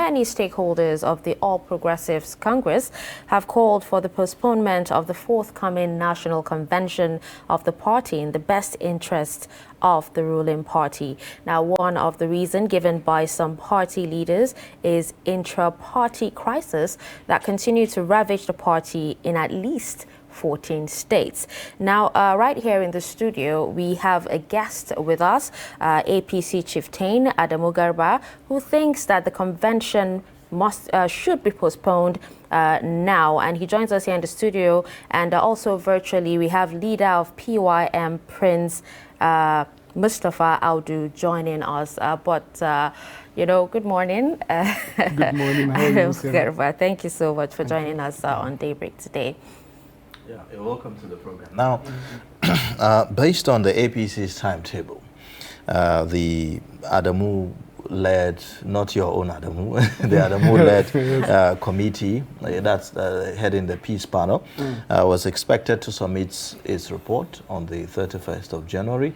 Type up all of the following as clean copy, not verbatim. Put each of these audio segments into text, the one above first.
many stakeholders of the All Progressives Congress have called for the postponement of the forthcoming National Convention of the party in the best interest of the ruling party. Now, one of the reasons given by some party leaders is intra-party crisis that continue to ravage the party in at least 14 states. Now, right here in the studio, we have a guest with us, APC chieftain Adamu Garba, who thinks that the convention should be postponed now, and he joins us here in the studio. And also virtually, we have leader of PYM, Prince Mustafa Audu, joining us. Good morning. Good morning. How are you, Garba, thank you so much for joining us on Daybreak today. Yeah, you're welcome to the program. Now, based on the APC's timetable, the Adamu-led, not your own Adamu, the Adamu-led committee that's heading the peace panel was expected to submit its report on the 31st of January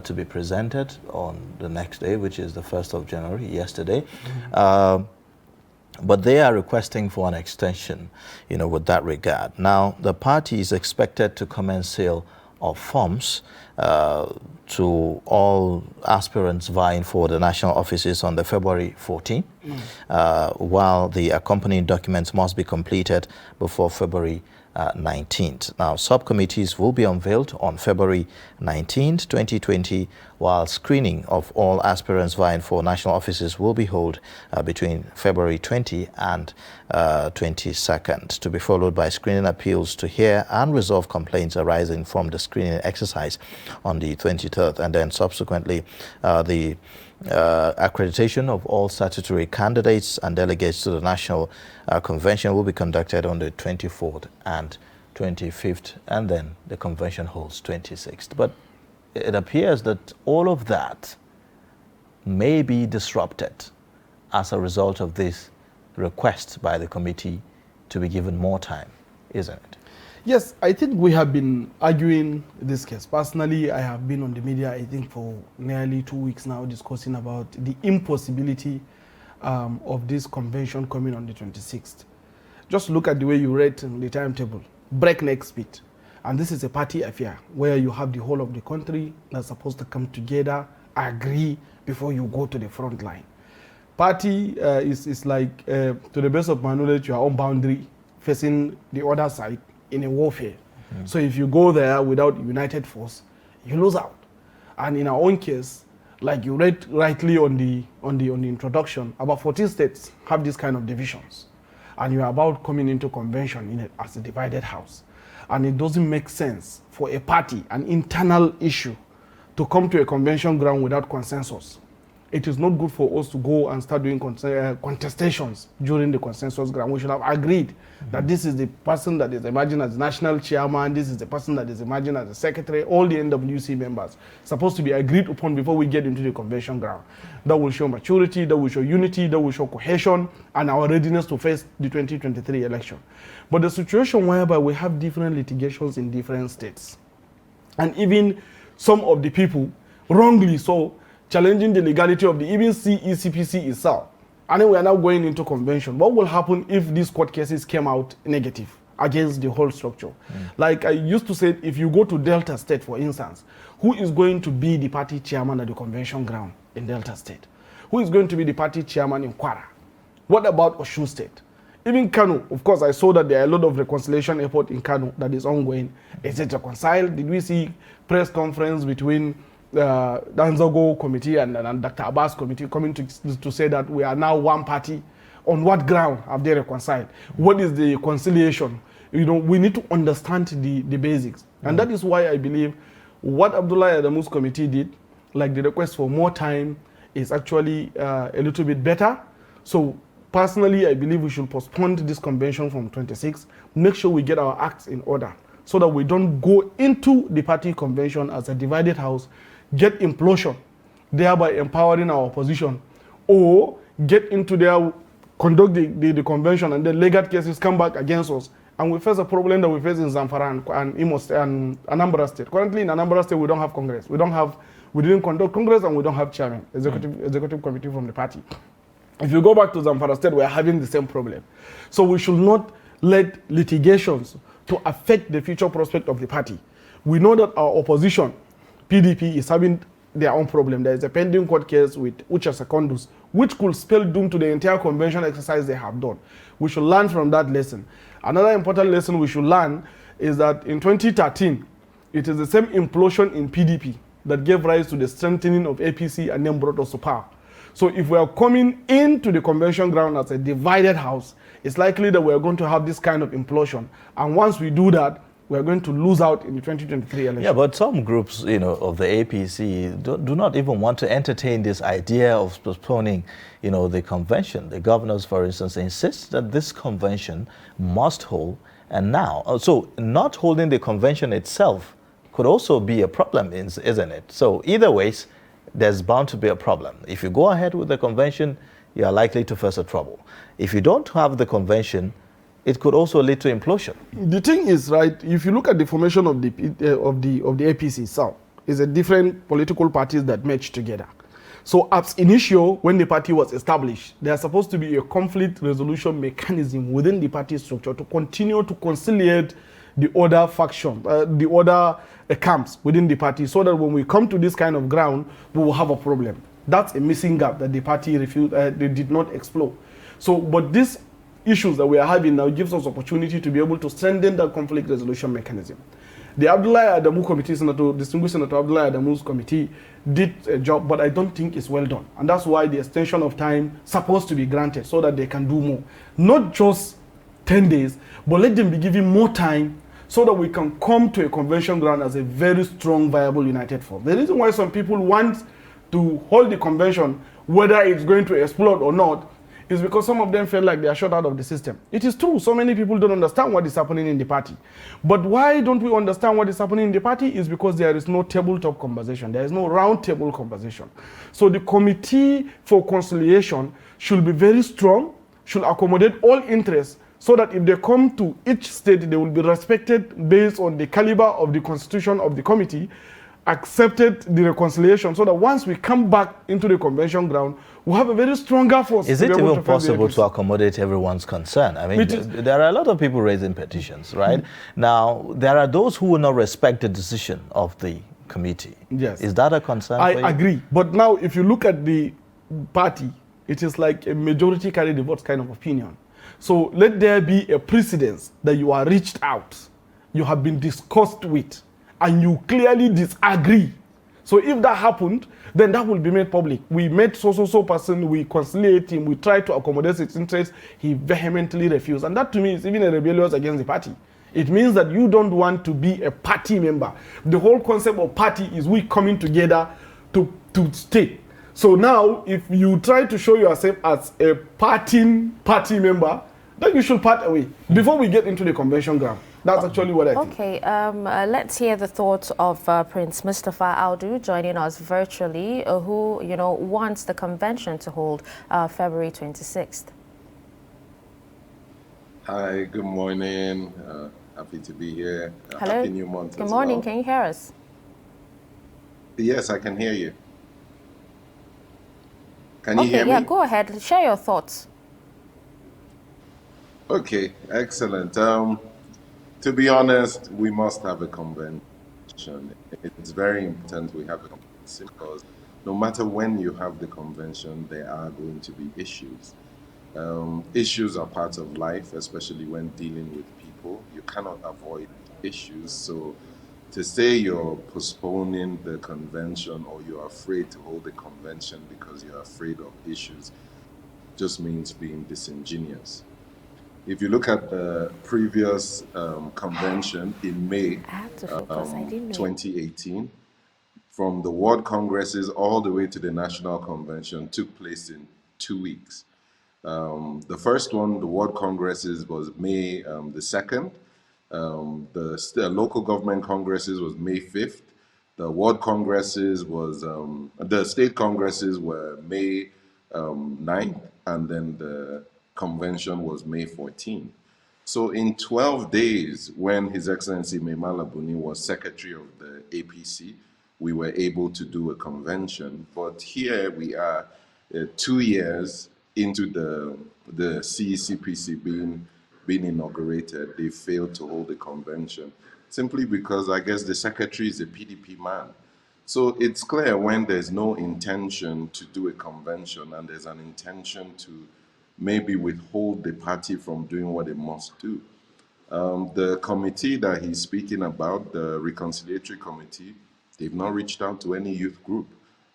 to be presented on the next day, which is the 1st of January, yesterday. But they are requesting for an extension, with that regard. Now, the party is expected to commence sale of forms to all aspirants vying for the national offices on the February 14, while the accompanying documents must be completed before February 19th. Now, subcommittees will be unveiled on February 19th, 2020, while screening of all aspirants vying for national offices will be held between February 20 and 22nd, to be followed by screening appeals to hear and resolve complaints arising from the screening exercise on the 23rd, and then subsequently the accreditation of all statutory candidates and delegates to the National Convention will be conducted on the 24th and 25th, and then the convention holds 26th. But it appears that all of that may be disrupted as a result of this request by the committee to be given more time, isn't it? Yes, I think we have been arguing this case. Personally, I have been on the media, I think, for nearly 2 weeks now, discussing about the impossibility of this convention coming on the 26th. Just look at the way you read the timetable, breakneck speed. And this is a party affair where you have the whole of the country that's supposed to come together, agree before you go to the front line. Party is like, to the best of my knowledge, your own boundary facing the other side in a warfare. So if you go there without united force, you lose out. And in our own case, like you read rightly on the introduction, about 14 states have this kind of divisions, and you are about coming into convention as a divided house. And it doesn't make sense for a party, an internal issue, to come to a convention ground without consensus. It is not good for us to go and start doing contestations during the consensus ground. We should have agreed that this is the person that is emerging as national chairman, this is the person that is emerging as a secretary, all the NWC members supposed to be agreed upon before we get into the convention ground. That will show maturity, that will show unity, that will show cohesion, and our readiness to face the 2023 election. But the situation whereby we have different litigations in different states, and even some of the people, wrongly so, challenging the legality of the even CECPC itself. And then we are now going into convention. What will happen if these court cases came out negative against the whole structure? Like I used to say, if you go to Delta State, for instance, who is going to be the party chairman at the convention ground in Delta State? Who is going to be the party chairman in Kwara? What about Osun State? Even Kano, of course, I saw that there are a lot of reconciliation effort in Kano that is ongoing. Is it reconciled? Did we see press conference between the Danzago committee and Dr. Abbas committee coming to say that we are now one party? On what ground have they reconciled? What is the conciliation? We need to understand the basics. And that is why I believe what Abdullah Adamu's committee did, like the request for more time, is actually a little bit better. So personally, I believe we should postpone this convention from 26, make sure we get our acts in order so that we don't go into the party convention as a divided house, get implosion, thereby empowering our opposition, or get into there, conduct the convention, and then legal cases come back against us, and we face a problem that we face in Zamfara and Imo State and Anambra State. Currently in Anambra State, we don't have Congress. We didn't conduct Congress, and we don't have chairman, executive committee from the party. If you go back to Zamfara State, we're having the same problem. So we should not let litigations to affect the future prospect of the party. We know that our opposition, PDP, is having their own problem. There is a pending court case with Ucha Secondus, which could spell doom to the entire convention exercise they have done. We should learn from that lesson. Another important lesson we should learn is that in 2013, it is the same implosion in PDP that gave rise to the strengthening of APC and then brought us to power. So if we are coming into the convention ground as a divided house, it's likely that we are going to have this kind of implosion. And once we do that, we are going to lose out in the 2023 election. Yeah, but some groups, of the APC do not even want to entertain this idea of postponing, the convention. The governors, for instance, insist that this convention must hold, and now. So not holding the convention itself could also be a problem, isn't it? So either ways, there's bound to be a problem. If you go ahead with the convention, you are likely to face a trouble. If you don't have the convention, it could also lead to implosion. The thing is, right, if you look at the formation of the APC itself, it's a different political parties that merge together. So ab initio, when the party was established, there's supposed to be a conflict resolution mechanism within the party structure to continue to conciliate the other faction, the other camps within the party, so that when we come to this kind of ground, we will have a problem. That's a missing gap that the party refused, they did not explore. So, but these issues that we are having now gives us opportunity to be able to strengthen that conflict resolution mechanism. The Abdullah Adamu committee, distinguished Senator Abdullah Adamu's committee, did a job, but I don't think it's well done. And that's why the extension of time supposed to be granted so that they can do more. Not just 10 days, but let them be given more time so that we can come to a convention ground as a very strong, viable, united force. The reason why some people want to hold the convention, whether it's going to explode or not, is because some of them feel like they are shut out of the system. It is true, so many people don't understand what is happening in the party. But why don't we understand what is happening in the party is because there is no tabletop conversation. There is no round table conversation. So the committee for conciliation should be very strong, should accommodate all interests, so that if they come to each state, they will be respected based on the caliber of the constitution of the committee, accepted the reconciliation, so that once we come back into the convention ground, we have a very stronger force. Is it even possible to accommodate everyone's concern? I mean, there are a lot of people raising petitions, right? Now, there are those who will not respect the decision of the committee. Yes. Is that a concern for you? I agree. But now, if you look at the party, it is like a majority carry the votes kind of opinion. So let there be a precedence that you are reached out, you have been discussed with, and you clearly disagree. So if that happened, then that will be made public. We met so person, we conciliate him, we try to accommodate his interests, he vehemently refused. And that to me is even a rebellion against the party. It means that you don't want to be a party member. The whole concept of party is we coming together to stay. So now, if you try to show yourself as a party member, then you should part away before we get into the convention ground. That's actually what I think. Okay, let's hear the thoughts of Prince Mustafa Audu joining us virtually, who, wants the convention to hold February 26th. Hi, good morning. Happy to be here. Hello. Happy New Month. Good morning. Can you hear us? Yes, I can hear you. Can you hear me? Yeah, go ahead. Share your thoughts. Okay, excellent. To be honest, we must have a convention. It's very important we have a convention because no matter when you have the convention, there are going to be issues. Issues are part of life, especially when dealing with people. You cannot avoid issues. So to say you're postponing the convention or you're afraid to hold the convention because you're afraid of issues just means being disingenuous. If you look at the previous convention in May 2018, from the World Congresses all the way to the National Convention took place in 2 weeks. The first one, the World Congresses, was May the 2nd. The local government congresses was May 5th. The World Congresses was, the state congresses were May 9th, and then the convention was May 14th. So in 12 days, when His Excellency Maimala Buni was secretary of the APC, we were able to do a convention. But here we are 2 years into the CECPC being inaugurated, they failed to hold a convention simply because I guess the secretary is a PDP man. So it's clear when there's no intention to do a convention and there's an intention to maybe withhold the party from doing what it must do. The committee that he's speaking about, the reconciliatory committee, they've not reached out to any youth group.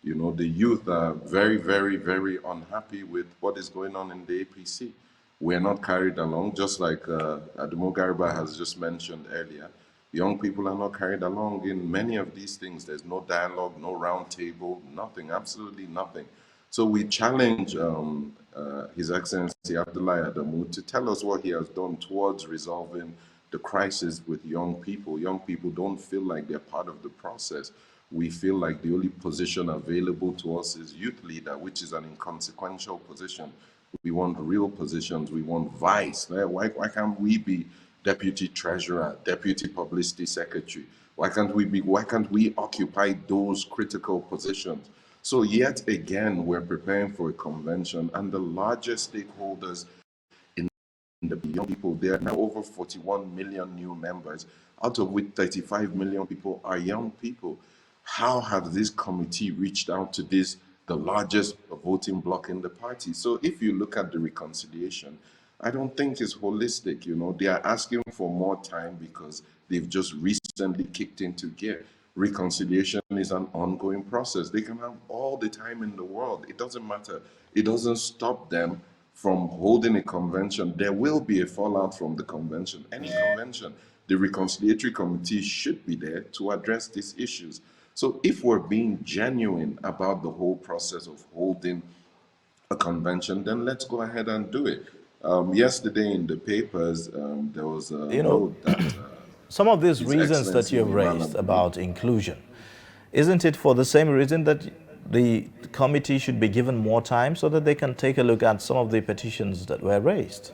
You know, the youth are very, very, very unhappy with what is going on in the APC. We're not carried along, just like Ademo Garba has just mentioned earlier. Young people are not carried along in many of these things. There's no dialogue, no round table, nothing, absolutely nothing. So we challenge His Excellency Abdullahi Adamu to tell us what he has done towards resolving the crisis with young people. Young people don't feel like they're part of the process. We feel like the only position available to us is youth leader, which is an inconsequential position. We want real positions. We want vice. Why can't we be deputy treasurer, deputy publicity secretary? Why can't we occupy those critical positions? So yet again, we're preparing for a convention, and the largest stakeholders in the young people, there are now over 41 million new members, out of which 35 million people are young people. How has this committee reached out to this, the largest voting bloc in the party? So if you look at the reconciliation, I don't think it's holistic. You know, they are asking for more time because they've just recently kicked into gear. Reconciliation is an ongoing process. They can have all the time in the world. It doesn't matter. It doesn't stop them from holding a convention. There will be a fallout from the convention. Any convention, the reconciliatory committee should be there to address these issues. So if we're being genuine about the whole process of holding a convention, then let's go ahead and do it. Yesterday in the papers, there was a You know, note that some of these His reasons that Excellency you have Mimala raised about inclusion, isn't it for the same reason that the committee should be given more time so that they can take a look at some of the petitions that were raised?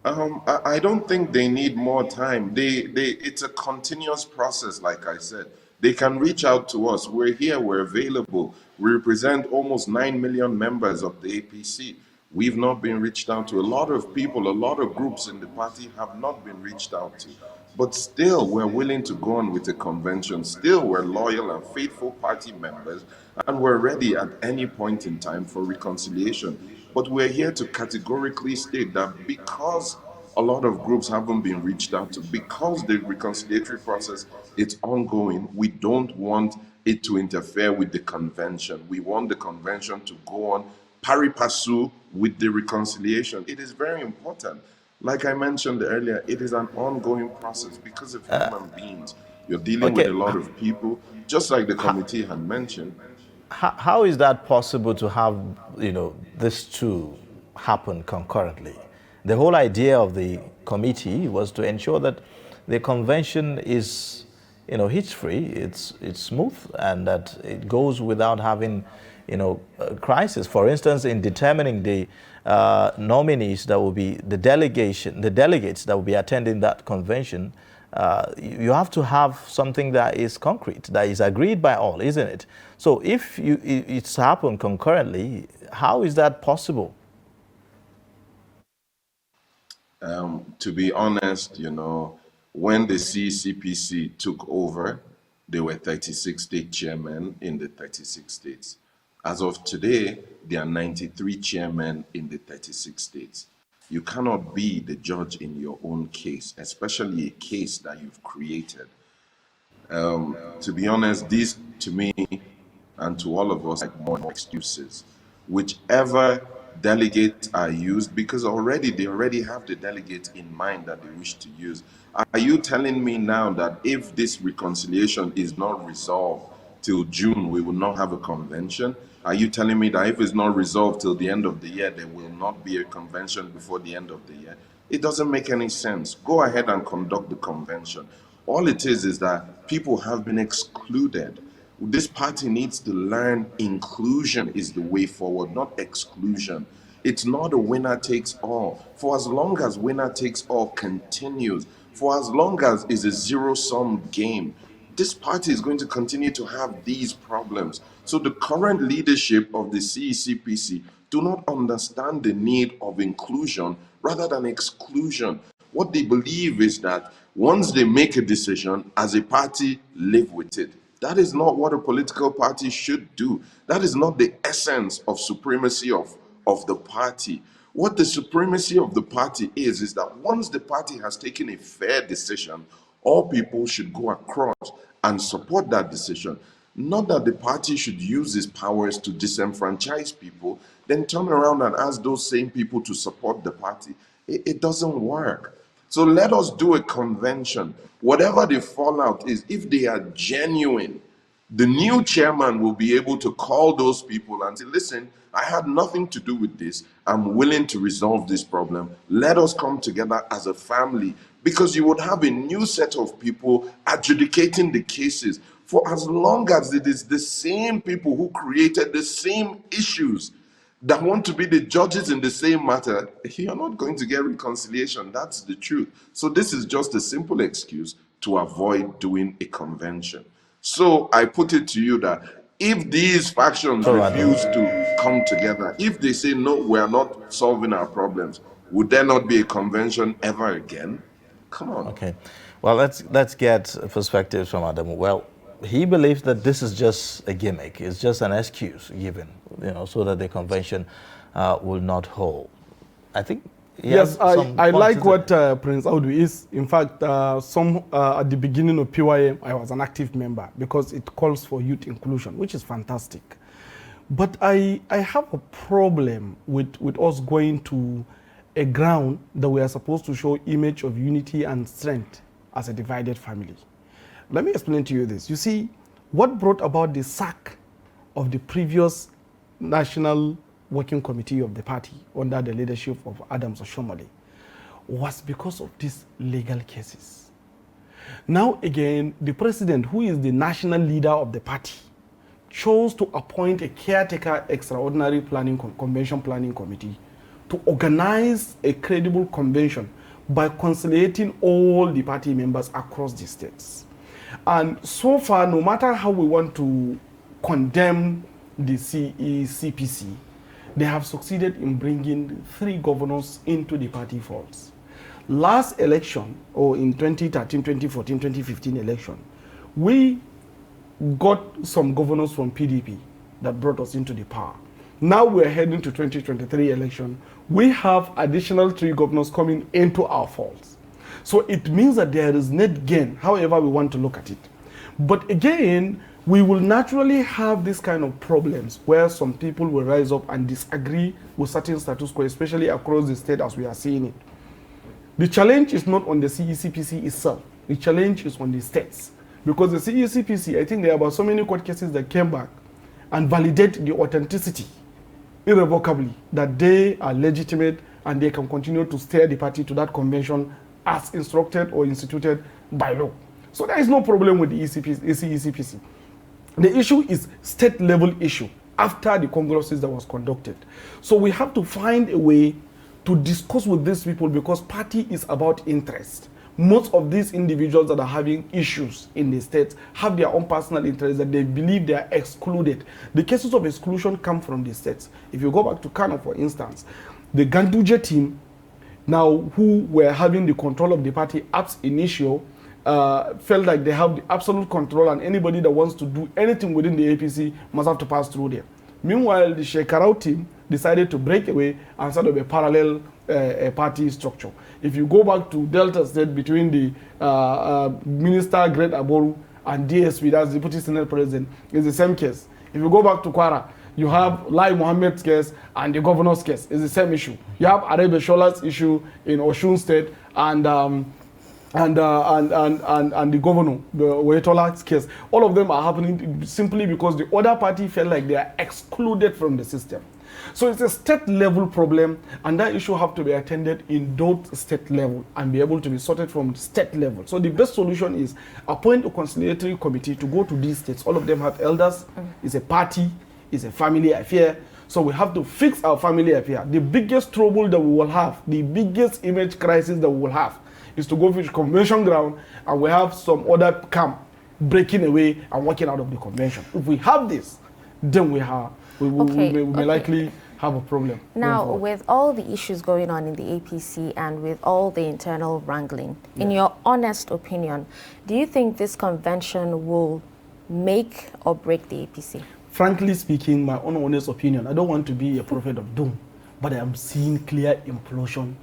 I don't think they need more time. It's a continuous process, like I said. They can reach out to us. We're here, we're available. We represent almost 9 million members of the APC. We've not been reached out to. A lot of people, a lot of groups in the party have not been reached out to. But still, we're willing to go on with the convention. Still, we're loyal and faithful party members, and we're ready at any point in time for reconciliation. But we're here to categorically state that because a lot of groups haven't been reached out to, because the reconciliatory process is ongoing, we don't want it to interfere with the convention. We want the convention to go on pari passu with the reconciliation. It is very important. Like I mentioned earlier, it is an ongoing process because of human beings. You're dealing with Okay, a lot of people, just like the committee had mentioned. how is that possible to have, these two happen concurrently? The whole idea of the committee was to ensure that the convention is, hitch-free, it's smooth, and that it goes without having, a crisis. For instance, in determining the nominees that will be the delegates that will be attending that convention, you have to have something that is concrete, that is agreed by all, isn't it? So if it's happened concurrently, how is that possible? To be honest, when the CCPC took over, there were 36 state chairmen in the 36 states. As of today, there are 93 chairmen in the 36 states. You cannot be the judge in your own case, especially a case that you've created. To be honest, these to me and to all of us like more excuses. Whichever delegates are used, because they already have the delegates in mind that they wish to use. Are you telling me now that if this reconciliation is not resolved till June, we will not have a convention? Are you telling me that if it's not resolved till the end of the year, there will not be a convention before the end of the year? It doesn't make any sense. Go ahead and conduct the convention. All it is that people have been excluded. This party needs to learn inclusion is the way forward, not exclusion. It's not a winner takes all. For as long as winner takes all continues, for as long as it's a zero-sum game, this party is going to continue to have these problems. So the current leadership of the CECPC do not understand the need of inclusion rather than exclusion. What they believe is that once they make a decision, as a party, live with it. That is not what a political party should do. That is not the essence of supremacy of the party. What the supremacy of the party is that once the party has taken a fair decision, all people should go across and support that decision. Not that the party should use its powers to disenfranchise people, then turn around and ask those same people to support the party. It doesn't work. So let us do a convention. Whatever the fallout is, if they are genuine, the new chairman will be able to call those people and say, listen, I had nothing to do with this. I'm willing to resolve this problem. Let us come together as a family, because you would have a new set of people adjudicating the cases. For as long as it is the same people who created the same issues that want to be the judges in the same matter, you're not going to get reconciliation. That's the truth. So this is just a simple excuse to avoid doing a convention. So I put it to you that if these factions refuse to come together, if they say, no, we are not solving our problems, would there not be a convention ever again? Come on. Okay. Well, let's get perspectives from Adamu. Well, he believes that this is just a gimmick. It's just an excuse given, so that the convention will not hold. I think. Yes, I like what Prince Audu is. In fact, at the beginning of PYM, I was an active member because it calls for youth inclusion, which is fantastic. But I have a problem with us going to a ground that we are supposed to show image of unity and strength as a divided family. Let me explain to you this. You see, what brought about the sack of the previous National Working Committee of the party under the leadership of Adams Oshomole was because of these legal cases. Now again, the president, who is the national leader of the party, chose to appoint a caretaker extraordinary convention planning committee to organize a credible convention by conciliating all the party members across the states. And so far, no matter how we want to condemn the CECPC, they have succeeded in bringing 3 governors into the party folds. Last election, or in 2013, 2014, 2015 election, we got some governors from PDP that brought us into the power. Now we're heading to 2023 election. We have additional 3 governors coming into our folds. So it means that there is net gain, however we want to look at it. But again, we will naturally have this kind of problems where some people will rise up and disagree with certain status quo, especially across the state as we are seeing it. The challenge is not on the CECPC itself. The challenge is on the states. Because the CECPC, I think there are about so many court cases that came back and validate the authenticity irrevocably, that they are legitimate and they can continue to steer the party to that convention as instructed or instituted by law. So there is no problem with the CECPC. The issue is state level issue after the congresses that was conducted. So we have to find a way to discuss with these people, because party is about interest. Most of these individuals that are having issues in the states have their own personal interests that they believe they are excluded. The cases of exclusion come from the states. If you go back to Kano, for instance, the Ganduje team, now who were having the control of the party abs initio, felt like they have the absolute control, and anybody that wants to do anything within the APC must have to pass through there. Meanwhile, the Shekarau team decided to break away and set up a parallel party structure. If you go back to Delta State, between the Minister Great Aboru and DSP, that's the Deputy Senate President, it's the same case. If you go back to Kwara, you have Lai Mohammed's case and the governor's case. It's the same issue. You have Arebe Shola's issue in Osun State and the governor, the Oyetola's case. All of them are happening simply because the other party felt like they are excluded from the system. So it's a state level problem, and that issue have to be attended in those state level and be able to be sorted from state level. So the best solution is appoint a conciliatory committee to go to these states. All of them have elders. It's a party. It's a family affair. So we have to fix our family affair. The biggest trouble that we will have, the biggest image crisis that we will have, is to go to convention ground and we have some other camp breaking away and walking out of the convention. If we have this, then we may likely have a problem. Now, with all the issues going on in the APC and with all the internal wrangling, in your honest opinion, do you think this convention will make or break the APC? Frankly speaking, my own honest opinion, I don't want to be a prophet of doom, but I am seeing clear implosion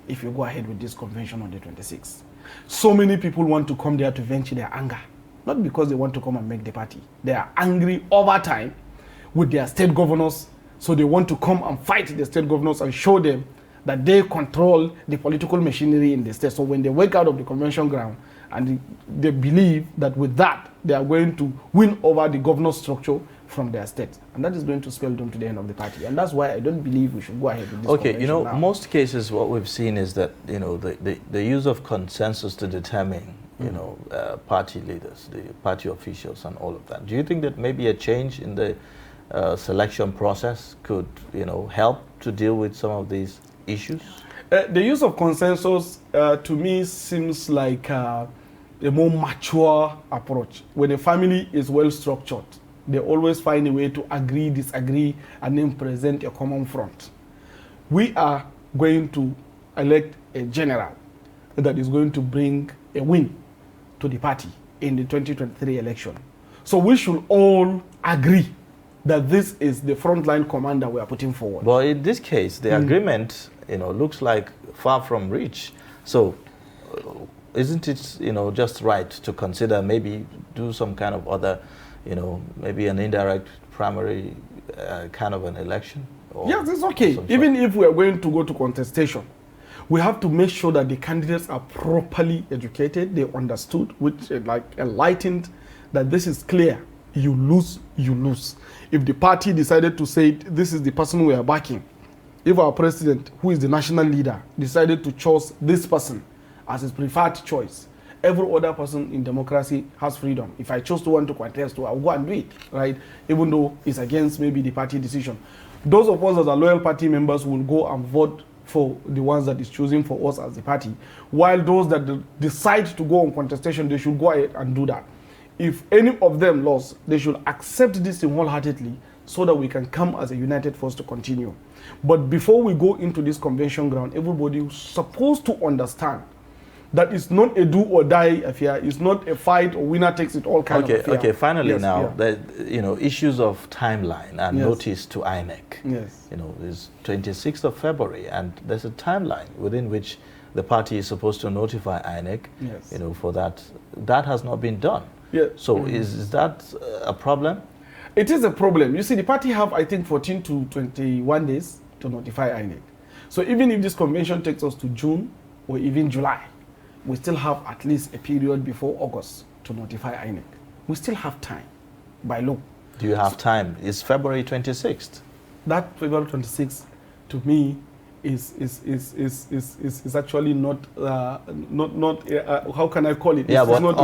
if you go ahead with this convention on the 26th. So many people want to come there to vent their anger, not because they want to come and make the party. They are angry over time with their state governors, so they want to come and fight the state governors and show them that they control the political machinery in the state. So when they wake out of the convention ground and they believe that with that, they are going to win over the governor structure from their state. And that is going to spell doom to the end of the party. And that's why I don't believe we should go ahead with this convention now. Most cases what we've seen is that, the use of consensus to determine, party leaders, the party officials and all of that. Do you think that maybe a change in the selection process could, help to deal with some of these issues? The use of consensus, to me, seems like a more mature approach. When a family is well structured, they always find a way to agree, disagree, and then present a common front. We are going to elect a general that is going to bring a win to the party in the 2023 election. So we should all agree that this is the frontline commander we are putting forward. But in this case, the agreement, looks like far from reach. So isn't it, just right to consider maybe do some kind of other, maybe an indirect primary kind of an election? Yes, it's okay. Even if we are going to go to contestation, we have to make sure that the candidates are properly educated, they understood, which enlightened, that this is clear. You lose, you lose. If the party decided to say, this is the person we are backing, if our president, who is the national leader, decided to choose this person as his preferred choice, every other person in democracy has freedom. If I chose to want to contest, I'll go and do it, right? Even though it's against maybe the party decision. Those of us as a loyal party members will go and vote for the ones that is choosing for us as the party, while those that decide to go on contestation, they should go ahead and do that. If any of them lost, they should accept this thing wholeheartedly so that we can come as a united force to continue. But before we go into this convention ground, everybody is supposed to understand that it's not a do or die affair. It's not a fight or winner takes it all kind of affair. Okay, finally the issues of timeline and notice to INEC. Yes. It's 26th of February and there's a timeline within which the party is supposed to notify INEC, for that. That has not been done. Yeah. So is that a problem? It is a problem. You see, the party have, I think, 14 to 21 days to notify INEC. So even if this convention takes us to June or even July, we still have at least a period before August to notify INEC. We still have time by law. Do you have time? It's February 26th. That February 26th, to me, is actually not how can I call it? Yeah, it's but not,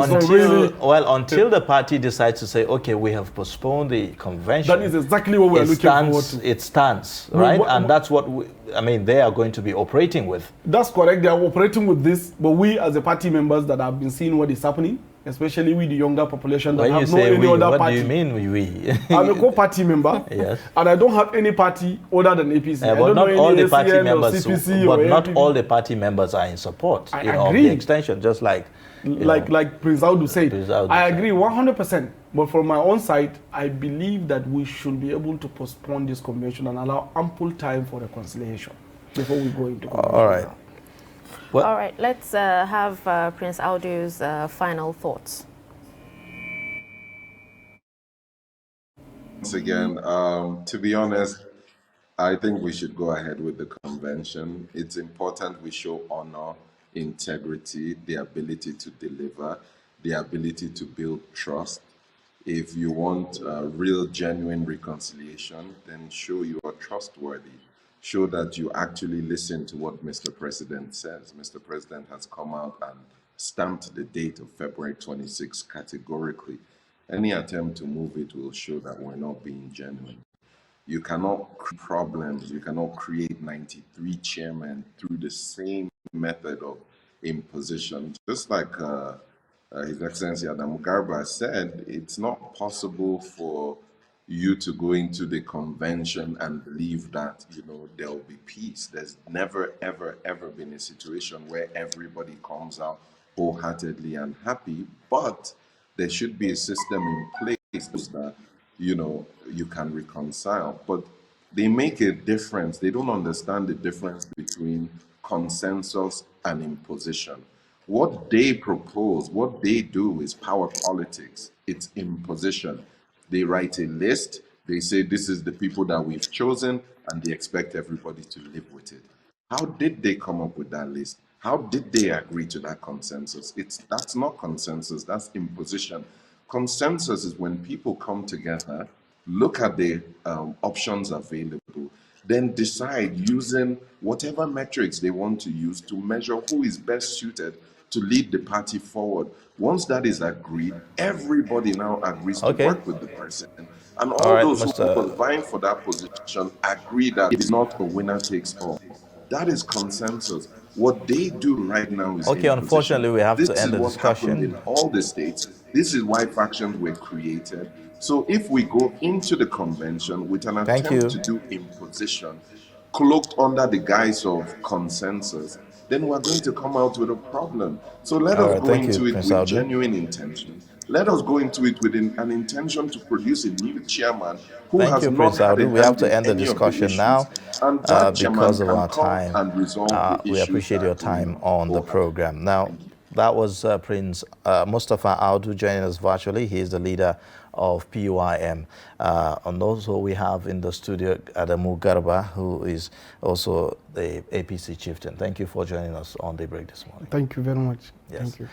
until the party decides to say, okay, we have postponed the convention. That is exactly what we are looking forward to. It stands, right? And that's what they are going to be operating with. That's correct. They are operating with this, but we as a party members that have been seeing what is happening, especially with the younger population that when have no any other party. What do you mean we? I'm a co-party member, yes, and I don't have any party other than APC. But not all the party members. But not APP. all the party members are in support of the extension. Just like Prince Audu said. I agree 100%. But from my own side, I believe that we should be able to postpone this convention and allow ample time for reconciliation before we go into convention. All right. Well, all right, let's have Prince Audu's final thoughts. Once again, to be honest, I think we should go ahead with the convention. It's important we show honor, integrity, the ability to deliver, the ability to build trust. If you want real, genuine reconciliation, then show you are trustworthy. Show that you actually listen to what Mr. President says. Mr. President has come out and stamped the date of February 26 categorically. Any attempt to move it will show that we're not being genuine. You cannot create problems. You cannot create 93 chairmen through the same method of imposition. Just like His Excellency Adamu Garba said, it's not possible for you to go into the convention and believe that, there will be peace. There's never, ever, ever been a situation where everybody comes out wholeheartedly and happy, but there should be a system in place that, you can reconcile. But they make a difference. They don't understand the difference between consensus and imposition. What they propose, what they do is power politics. It's imposition. They write a list, they say this is the people that we've chosen, and they expect everybody to live with it. How did they come up with that list? How did they agree to that consensus? That's not consensus, that's imposition. Consensus is when people come together, look at the options available, then decide using whatever metrics they want to use to measure who is best suited to lead the party forward. Once that is agreed, everybody now agrees to Okay. work with the person. And All all right, those who were Mr. vying for that position agree that it's not a winner takes all. That is consensus. What they do right now is Okay, imposition. unfortunately, we have This to is end the what happened discussion. in all the states. This is why factions were created. So if we go into the convention with an Thank attempt you. to do imposition, cloaked under the guise of consensus, then we're going to come out with a problem. So let All us right, go thank you, into it Prince with Aldo. genuine intention. Let us go into it with an intention to produce a new chairman who Thank has you, not Prince had Aldo. a We have hand to in end the any of the discussion issues. now And that chairman because of can our come time. and resolve the We issues appreciate that are your going time on. on the program. Now, that was Prince Mustafa Audu joining us virtually. He is the leader of PUIM. And also we have in the studio Adamu Garba, who is also the APC chieftain. Thank you for joining us on Daybreak this morning. Thank you very much. Yes. Thank you.